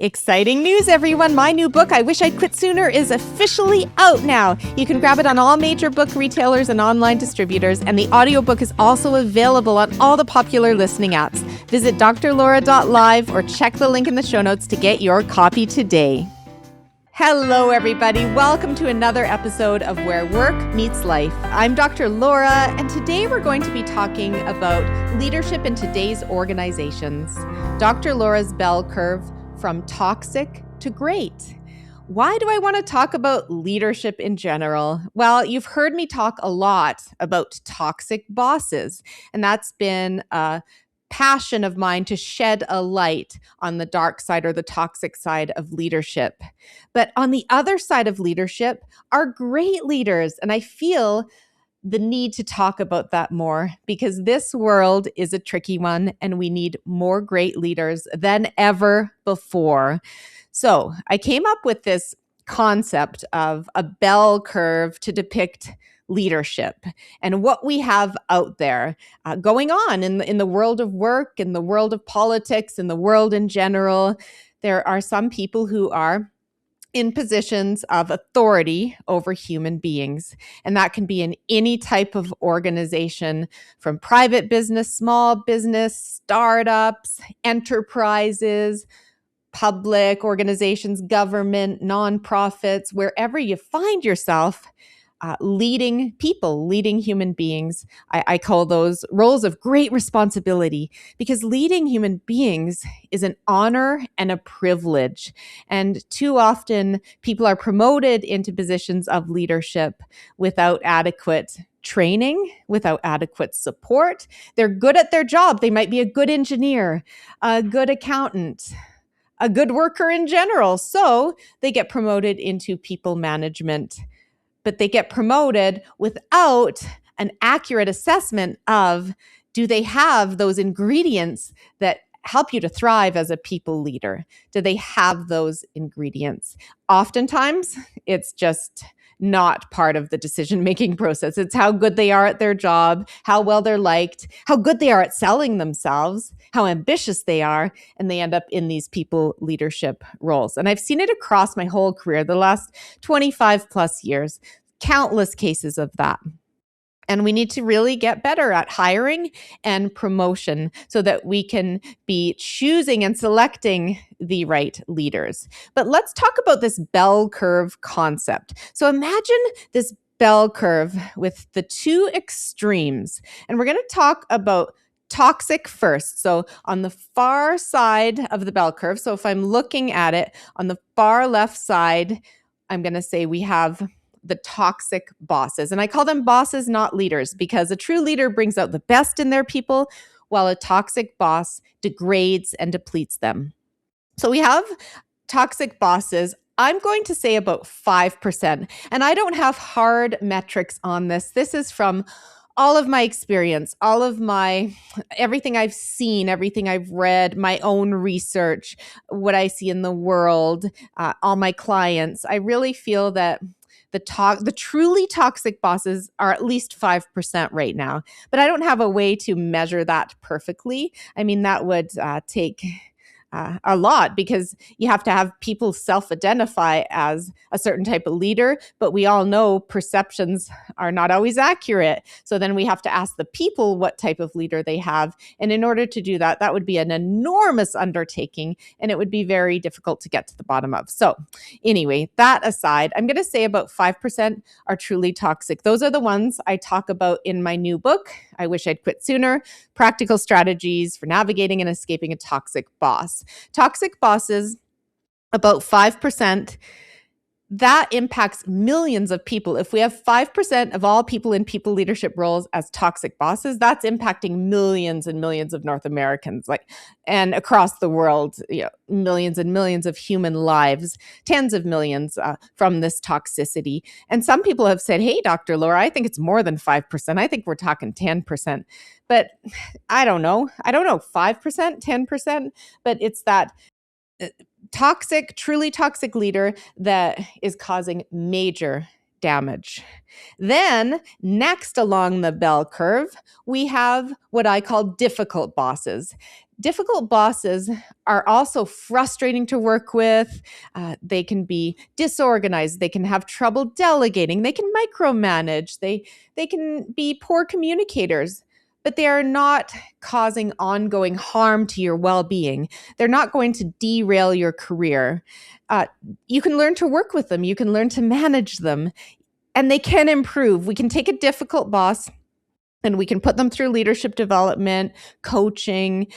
Exciting news, everyone. My new book, I Wish I'd Quit Sooner, is officially out now. You can grab it on all major book retailers and online distributors, and the audiobook is also available on all the popular listening apps. Visit drlaura.live or check the link in the show notes to get your copy today. Hello, everybody. Welcome to another episode of Where Work Meets Life. I'm Dr. Laura, and today we're going to be talking about leadership in today's organizations. Dr. Laura's bell curve from toxic to great. Why do I want to talk about leadership in general? Well, you've heard me talk a lot about toxic bosses, and that's been a passion of mine to shed a light on the dark side or the toxic side of leadership. But on the other side of leadership are great leaders, and I feel the need to talk about that more because this world is a tricky one and we need more great leaders than ever before. So I came up with this concept of a bell curve to depict leadership and what we have out there going on in the world of work, in the world of politics, in the world in general. There are some people who are in positions of authority over human beings. And that can be in any type of organization, from private business, small business, startups, enterprises, public organizations, government, nonprofits, wherever you find yourself. Leading people, leading human beings. I call those roles of great responsibility because leading human beings is an honor and a privilege. And too often people are promoted into positions of leadership without adequate training, without adequate support. They're good at their job. They might be a good engineer, a good accountant, a good worker in general. So they get promoted into people management. But they get promoted without an accurate assessment of, do they have those ingredients that help you to thrive as a people leader? Do they have those ingredients? Oftentimes, it's just not part of the decision-making process. It's how good they are at their job, how well they're liked, how good they are at selling themselves, how ambitious they are, and they end up in these people leadership roles. And I've seen it across my whole career, the last 25 plus years, countless cases of that. And we need to really get better at hiring and promotion so that we can be choosing and selecting the right leaders. But let's talk about this bell curve concept. So imagine this bell curve with the two extremes. And we're going to talk about toxic first. So on the far side of the bell curve, so if I'm looking at it on the far left side, I'm going to say we have the toxic bosses. And I call them bosses, not leaders, because a true leader brings out the best in their people, while a toxic boss degrades and depletes them. So we have toxic bosses. I'm going to say about 5%. And I don't have hard metrics on this. This is from all of my experience, everything I've seen, everything I've read, my own research, what I see in the world, all my clients. I really feel that the truly toxic bosses are at least 5% right now, but I don't have a way to measure that perfectly. I mean, that would take a lot because you have to have people self-identify as a certain type of leader, but we all know perceptions are not always accurate. So then we have to ask the people what type of leader they have. And in order to do that, that would be an enormous undertaking and it would be very difficult to get to the bottom of. So anyway, that aside, I'm going to say about 5% are truly toxic. Those are the ones I talk about in my new book, I Wish I'd Quit Sooner, Practical Strategies for Navigating and Escaping a Toxic Boss. Toxic bosses, about 5%, that impacts millions of people. If we have 5% of all people in people leadership roles as toxic bosses, that's impacting millions and millions of North Americans, and across the world, millions and millions of human lives, tens of millions from this toxicity. And some people have said, hey, Dr. Laura, I think it's more than 5%. I think we're talking 10%. But I don't know. 5%, 10%, but it's that truly toxic leader that is causing major damage. Then, next along the bell curve, we have what I call difficult bosses. Difficult bosses are also frustrating to work with. They can be disorganized. They can have trouble delegating. They can micromanage. They can be poor communicators, but they are not causing ongoing harm to your well-being. They're not going to derail your career. You can learn to work with them. You can learn to manage them, and they can improve. We can take a difficult boss and we can put them through leadership development, coaching,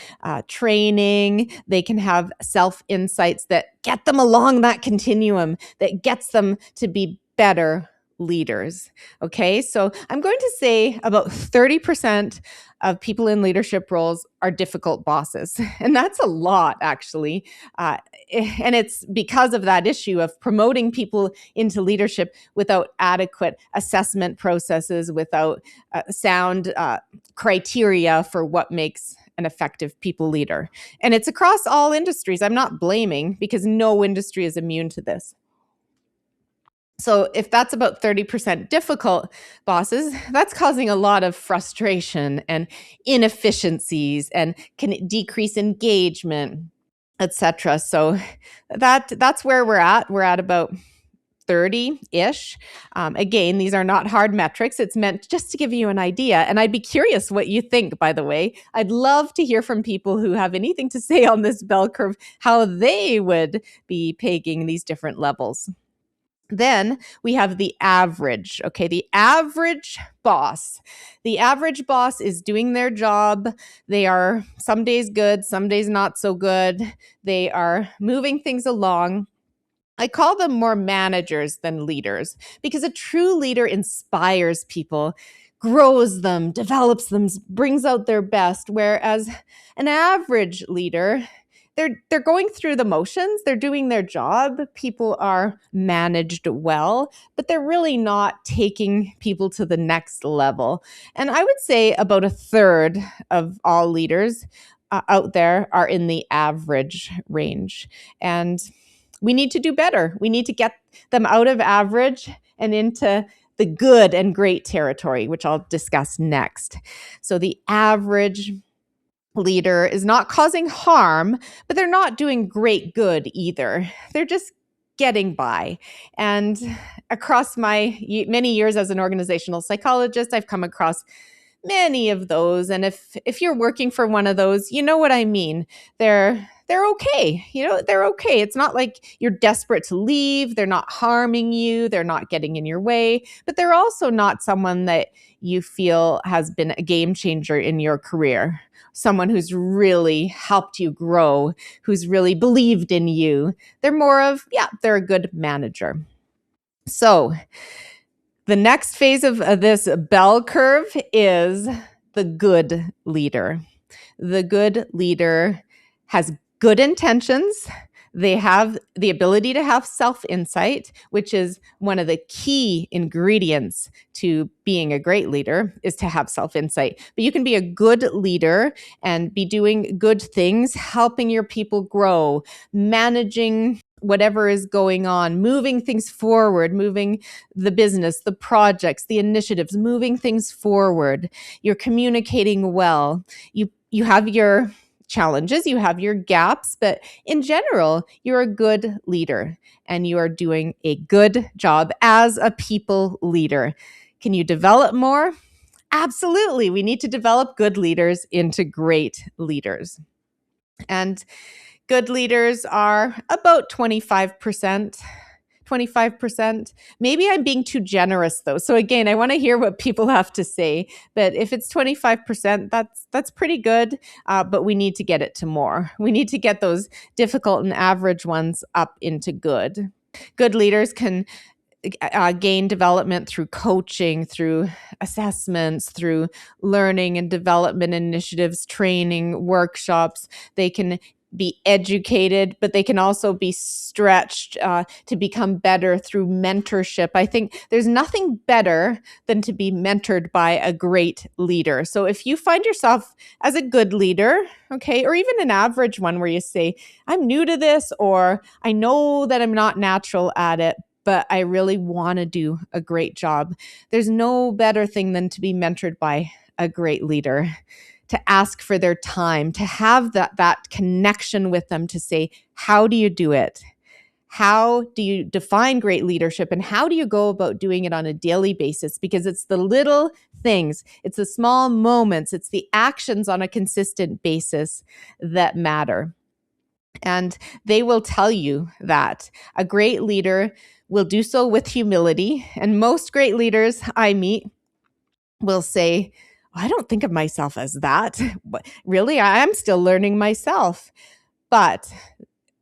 training. They can have self-insights that get them along that continuum, that gets them to be better leaders. Okay, so I'm going to say about 30% of people in leadership roles are difficult bosses. And that's a lot, actually. And it's because of that issue of promoting people into leadership without adequate assessment processes, without sound criteria for what makes an effective people leader. And it's across all industries. I'm not blaming, because no industry is immune to this. So if that's about 30% difficult bosses, that's causing a lot of frustration and inefficiencies and can decrease engagement, etc. So that's where we're at. We're at about 30-ish. Again, these are not hard metrics. It's meant just to give you an idea. And I'd be curious what you think, by the way. I'd love to hear from people who have anything to say on this bell curve, how they would be pegging these different levels. Then we have the average, okay? The average boss. The average boss is doing their job. They are some days good, some days not so good. They are moving things along. I call them more managers than leaders, because a true leader inspires people, grows them, develops them, brings out their best, whereas an average leader, they're going through the motions, they're doing their job, people are managed well, but they're really not taking people to the next level. And I would say about a third of all leaders out there are in the average range. And we need to do better. We need to get them out of average and into the good and great territory, which I'll discuss next. So the average leader is not causing harm, but they're not doing great good either. They're just getting by. And across my many years as an organizational psychologist, I've come across many of those. And if you're working for one of those, you know what I mean. They're okay. They're okay. It's not like you're desperate to leave. They're not harming you. They're not getting in your way, but they're also not someone that you feel has been a game changer in your career. Someone who's really helped you grow, who's really believed in you. They're more of, they're a good manager. So the next phase of this bell curve is the good leader. The good leader has good intentions. They have the ability to have self-insight, which is one of the key ingredients to being a great leader, is to have self-insight. But you can be a good leader and be doing good things, helping your people grow, managing whatever is going on, moving things forward, moving the business, the projects, the initiatives, moving things forward. You're communicating well. You have your challenges, you have your gaps, but in general, you're a good leader and you are doing a good job as a people leader. Can you develop more? Absolutely. We need to develop good leaders into great leaders. And good leaders are about 25%. 25%. Maybe I'm being too generous though. So again, I want to hear what people have to say. But if it's 25%, that's pretty good. But we need to get it to more. We need to get those difficult and average ones up into good. Good leaders can gain development through coaching, through assessments, through learning and development initiatives, training, workshops. They can be educated, but they can also be stretched to become better through mentorship. I think there's nothing better than to be mentored by a great leader. So if you find yourself as a good leader, okay, or even an average one where you say, I'm new to this, or I know that I'm not natural at it, but I really want to do a great job. There's no better thing than to be mentored by a great leader, to ask for their time, to have that connection with them, to say, how do you do it? How do you define great leadership, and how do you go about doing it on a daily basis? Because it's the little things, it's the small moments, it's the actions on a consistent basis that matter. And they will tell you that a great leader will do so with humility. And most great leaders I meet will say, I don't think of myself as that. Really, I'm still learning myself. But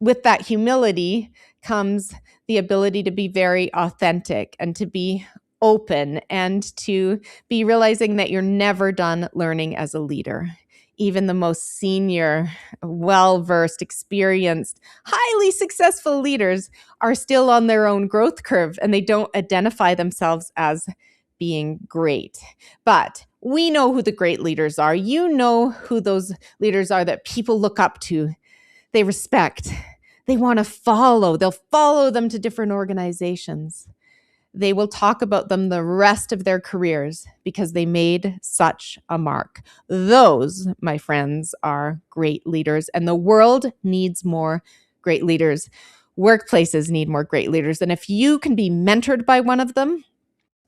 with that humility comes the ability to be very authentic and to be open and to be realizing that you're never done learning as a leader. Even the most senior, well-versed, experienced, highly successful leaders are still on their own growth curve, and they don't identify themselves as being great. But we know who the great leaders are. You know who those leaders are that people look up to, they respect, they want to follow. They'll follow them to different organizations. They will talk about them the rest of their careers because they made such a mark. Those, my friends, are great leaders, and the world needs more great leaders. Workplaces need more great leaders. And if you can be mentored by one of them,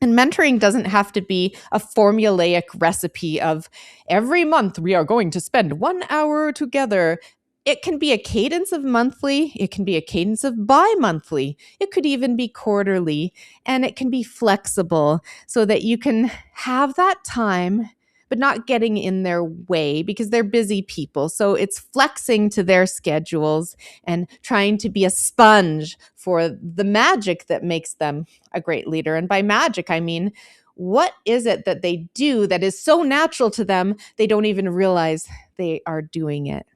and mentoring doesn't have to be a formulaic recipe of every month we are going to spend 1 hour together. It can be a cadence of monthly. It can be a cadence of bi-monthly. It could even be quarterly, and it can be flexible so that you can have that time, but not getting in their way because they're busy people. So it's flexing to their schedules and trying to be a sponge for the magic that makes them a great leader. And by magic, I mean, what is it that they do that is so natural to them, they don't even realize they are doing it?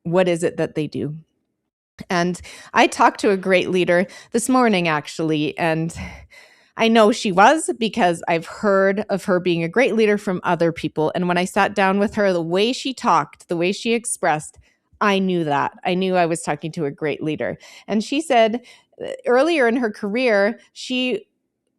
What is it that they do? And I talked to a great leader this morning, actually, and I know she was because I've heard of her being a great leader from other people. And when I sat down with her, the way she talked, the way she expressed, I knew that. I knew I was talking to a great leader. And she said earlier in her career, she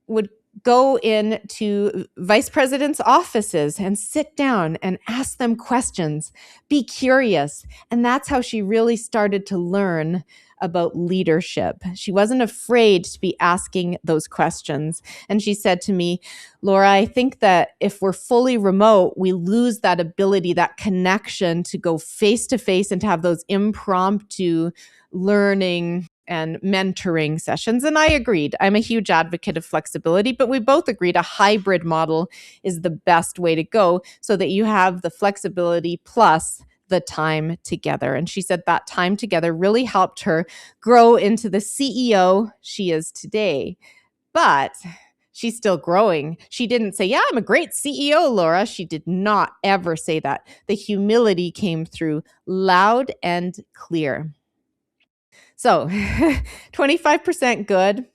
would go into vice presidents' offices and sit down and ask them questions, be curious. And that's how she really started to learn about leadership. She wasn't afraid to be asking those questions. And she said to me, Laura, I think that if we're fully remote, we lose that ability, that connection to go face to face and to have those impromptu learning and mentoring sessions. And I agreed. I'm a huge advocate of flexibility, but we both agreed a hybrid model is the best way to go so that you have the flexibility plus the time together. And she said that time together really helped her grow into the CEO she is today. But she's still growing. She didn't say, yeah, I'm a great CEO, Laura. She did not ever say that. The humility came through loud and clear. So 25% good,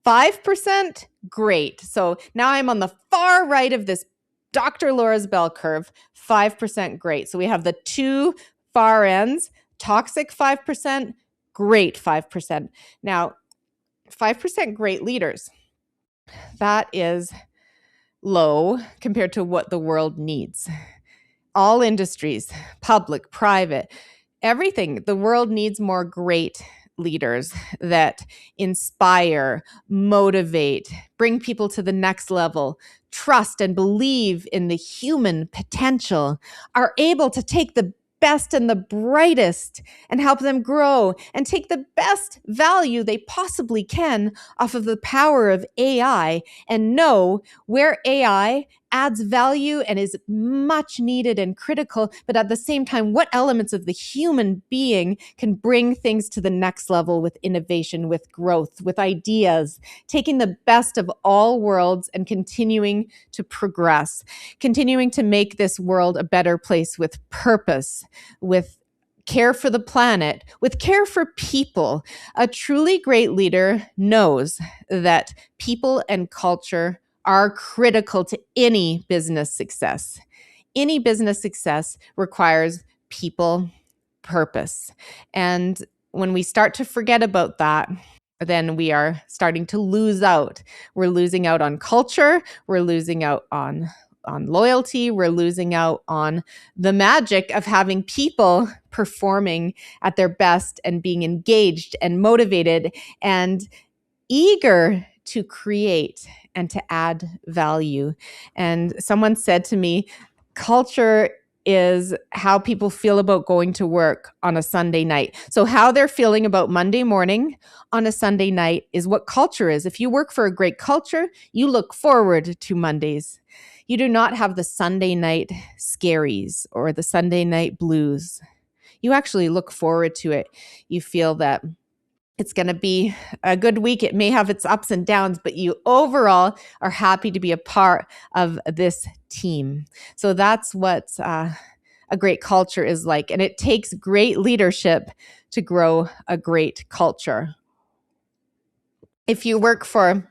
5% great. So now I'm on the far right of this Dr. Laura's bell curve, 5% great. So we have the two far ends, toxic 5%, great 5%. Now, 5% great leaders, that is low compared to what the world needs. All industries, public, private, everything. The world needs more great leaders that inspire, motivate, bring people to the next level, trust and believe in the human potential, are able to take the best and the brightest and help them grow and take the best value they possibly can off of the power of AI and know where AI adds value and is much needed and critical, but at the same time, what elements of the human being can bring things to the next level with innovation, with growth, with ideas, taking the best of all worlds and continuing to progress, continuing to make this world a better place with purpose, with care for the planet, with care for people. A truly great leader knows that people and culture are critical to any business success. Any business success requires people, purpose. And when we start to forget about that, then we are starting to lose out. We're losing out on culture. We're losing out on loyalty. We're losing out on the magic of having people performing at their best and being engaged and motivated and eager to create and to add value. And someone said to me, culture is how people feel about going to work on a Sunday night. So how they're feeling about Monday morning on a Sunday night is what culture is. If you work for a great culture, you look forward to Mondays. You do not have the Sunday night scaries or the Sunday night blues. You actually look forward to it. You feel that it's going to be a good week. It may have its ups and downs, but you overall are happy to be a part of this team. So that's what a great culture is like. And it takes great leadership to grow a great culture. If you work for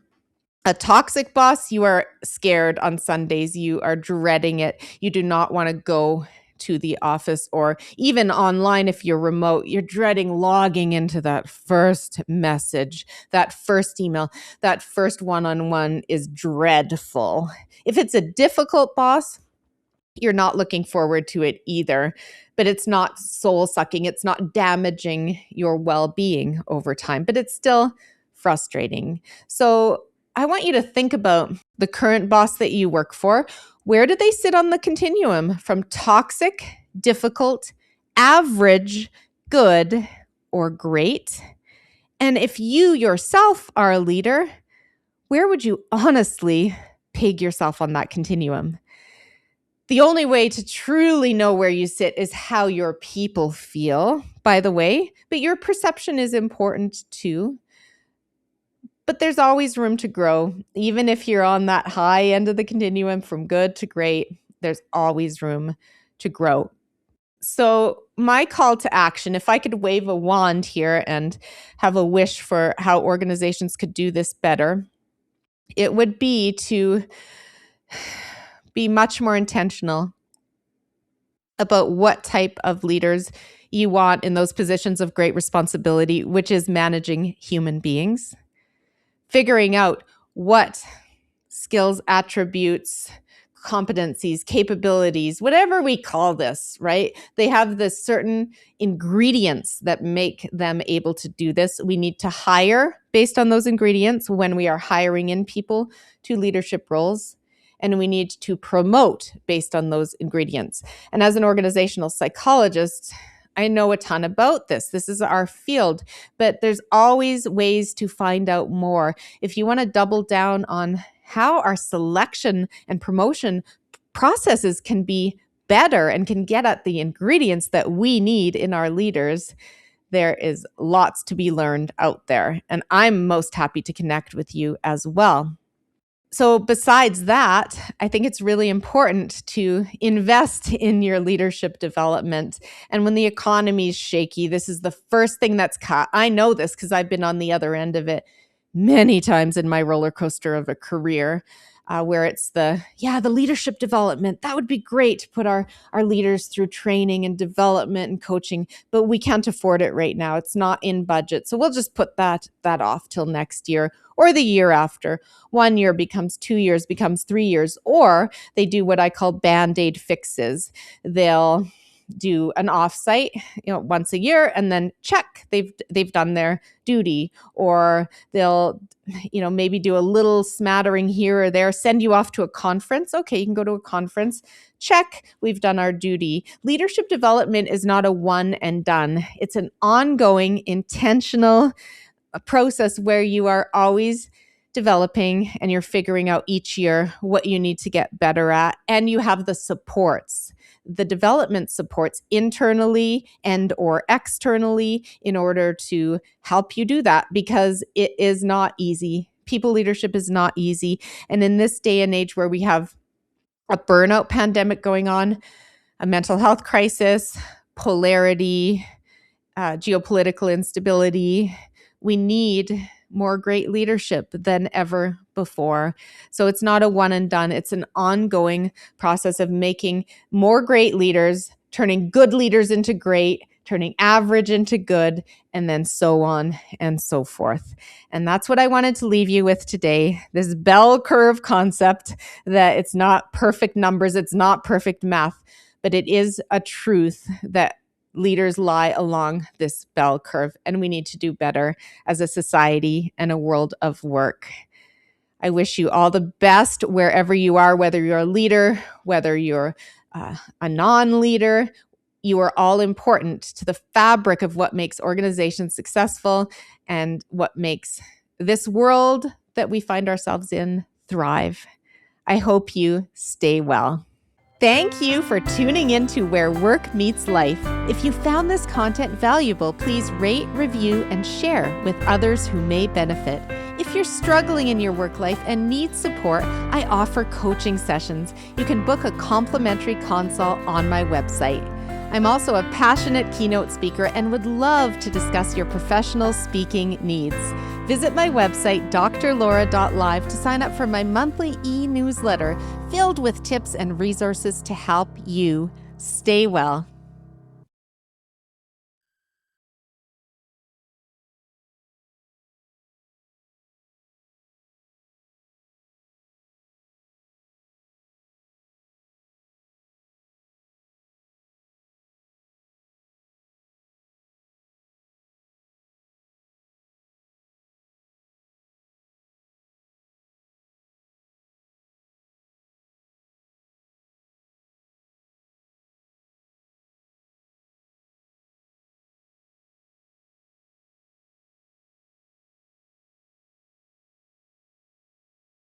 a toxic boss, you are scared on Sundays. You are dreading it. You do not want to go to the office, or even online if you're remote. You're dreading logging into that first message, that first email, that first one-on-one is dreadful. If it's a difficult boss, you're not looking forward to it either, but it's not soul-sucking. It's not damaging your well-being over time, but it's still frustrating. So I want you to think about the current boss that you work for. Where do they sit on the continuum from toxic, difficult, average, good, or great? And if you yourself are a leader, where would you honestly peg yourself on that continuum? The only way to truly know where you sit is how your people feel, by the way, but your perception is important too. But there's always room to grow. Even if you're on that high end of the continuum from good to great, there's always room to grow. So my call to action, if I could wave a wand here and have a wish for how organizations could do this better, it would be to be much more intentional about what type of leaders you want in those positions of great responsibility, which is managing human beings. Figuring out what skills, attributes, competencies, capabilities, whatever we call this, right? They have this certain ingredients that make them able to do this. We need to hire based on those ingredients when we are hiring in people to leadership roles. And we need to promote based on those ingredients. And as an organizational psychologist, I know a ton about this. This is our field, but there's always ways to find out more. If you want to double down on how our selection and promotion processes can be better and can get at the ingredients that we need in our leaders, there is lots to be learned out there. And I'm most happy to connect with you as well. So besides that, I think it's really important to invest in your leadership development. And when the economy is shaky, this is the first thing that's cut. I know this because I've been on the other end of it many times in my roller coaster of a career, where it's the leadership development. That would be great to put our leaders through training and development and coaching, but we can't afford it right now. It's not in budget. So we'll just put that off till next year or the year after. 1 year becomes 2 years, becomes 3 years, or they do what I call Band-Aid fixes. They'll do an offsite, once a year, and then check, they've done their duty, or they'll, maybe do a little smattering here or there, send you off to a conference. Okay, you can go to a conference. Check, we've done our duty. Leadership development is not a one and done. It's an ongoing, intentional process where you are always developing and you're figuring out each year what you need to get better at, and you have the supports, the development supports internally and or externally in order to help you do that, because it is not easy. People leadership is not easy. And in this day and age where we have a burnout pandemic going on, a mental health crisis, polarity, geopolitical instability, we need more great leadership than ever before. So it's not a one and done. It's an ongoing process of making more great leaders, turning good leaders into great, turning average into good, and then so on and so forth. And that's what I wanted to leave you with today, this bell curve concept that it's not perfect numbers, it's not perfect math, but it is a truth that leaders lie along this bell curve, and we need to do better as a society and a world of work. I wish you all the best wherever you are, whether you're a leader, whether you're a non-leader. You are all important to the fabric of what makes organizations successful and what makes this world that we find ourselves in thrive. I hope you stay well. Thank you for tuning in to Where Work Meets Life. If you found this content valuable, please rate, review, and share with others who may benefit. If you're struggling in your work life and need support, I offer coaching sessions. You can book a complimentary consult on my website. I'm also a passionate keynote speaker and would love to discuss your professional speaking needs. Visit my website, drlaura.live, to sign up for my monthly e-newsletter filled with tips and resources to help you stay well.